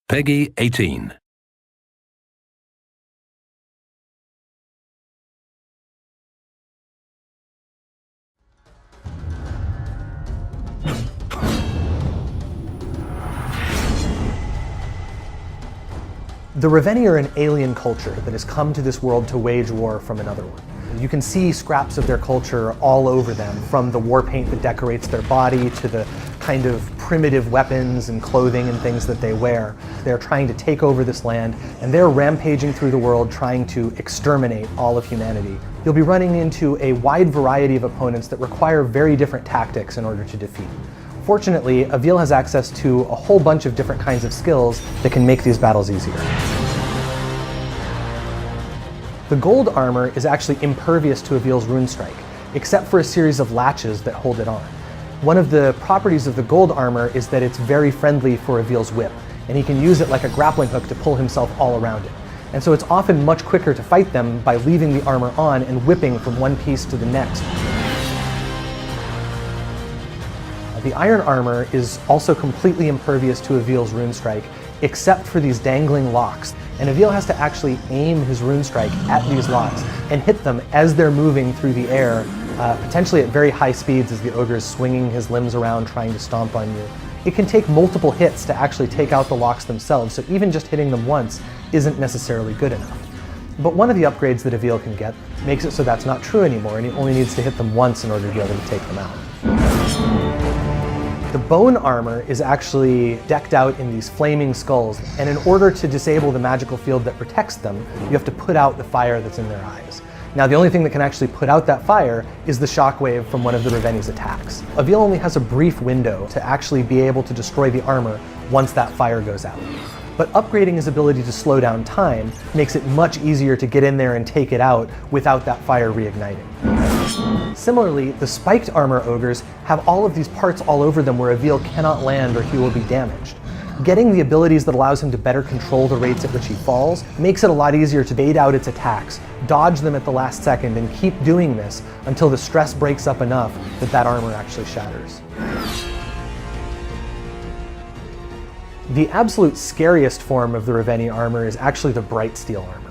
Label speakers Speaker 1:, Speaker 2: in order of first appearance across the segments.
Speaker 1: Peggy 18.
Speaker 2: The Reveni are an alien culture that has come to this world to wage war from another one. You can see scraps of their culture all over them, from the war paint that decorates their body to the kind of primitive weapons and clothing and things that they wear. They're trying to take over this land, and they're rampaging through the world trying to exterminate all of humanity. You'll be running into a wide variety of opponents that require very different tactics in order to defeat. Fortunately, Avil has access to a whole bunch of different kinds of skills that can make these battles easier. The gold armor is actually impervious to Avil's rune strike, except for a series of latches that hold it on. One of the properties of the gold armor is that it's very friendly for Avil's whip, and he can use it like a grappling hook to pull himself all around it. And so it's often much quicker to fight them by leaving the armor on and whipping from one piece to the next. The iron armor is also completely impervious to Avil's rune strike, except for these dangling locks. And Avil has to actually aim his rune strike at these locks and hit them as they're moving through the air, potentially at very high speeds as the ogre is swinging his limbs around trying to stomp on you. It can take multiple hits to actually take out the locks themselves, so even just hitting them once isn't necessarily good enough. But one of the upgrades that Avil can get makes it so that's not true anymore, and he only needs to hit them once in order to be able to take them out. The bone armor is actually decked out in these flaming skulls, and in order to disable the magical field that protects them, you have to put out the fire that's in their eyes. Now, the only thing that can actually put out that fire is the shockwave from one of the Reveni's attacks. Avil only has a brief window to actually be able to destroy the armor once that fire goes out. But upgrading his ability to slow down time makes it much easier to get in there and take it out without that fire reigniting. Similarly, the spiked armor ogres have all of these parts all over them where Avil cannot land or he will be damaged. Getting the abilities that allows him to better control the rates at which he falls makes it a lot easier to bait out its attacks, dodge them at the last second, and keep doing this until the stress breaks up enough that that armor actually shatters. The absolute scariest form of the Reveni armor is actually the bright steel armor.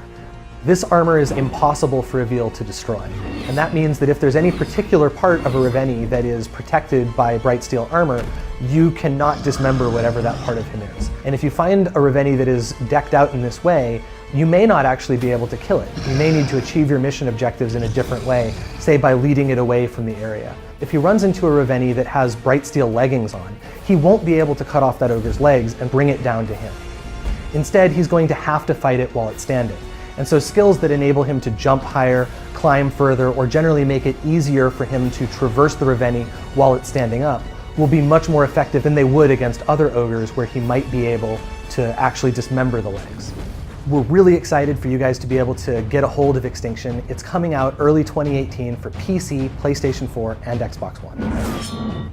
Speaker 2: This armor is impossible for Avil to destroy, and that means that if there's any particular part of a Reveni that is protected by bright steel armor, you cannot dismember whatever that part of him is. And if you find a Reveni that is decked out in this way, you may not actually be able to kill it. You may need to achieve your mission objectives in a different way, say by leading it away from the area. If he runs into a Reveni that has bright steel leggings on, he won't be able to cut off that ogre's legs and bring it down to him. Instead, he's going to have to fight it while it's standing. And so skills that enable him to jump higher, climb further, or generally make it easier for him to traverse the Reveni while it's standing up will be much more effective than they would against other ogres where he might be able to actually dismember the legs. We're really excited for you guys to be able to get a hold of Extinction. It's coming out early 2018 for PC, PlayStation 4, and Xbox One.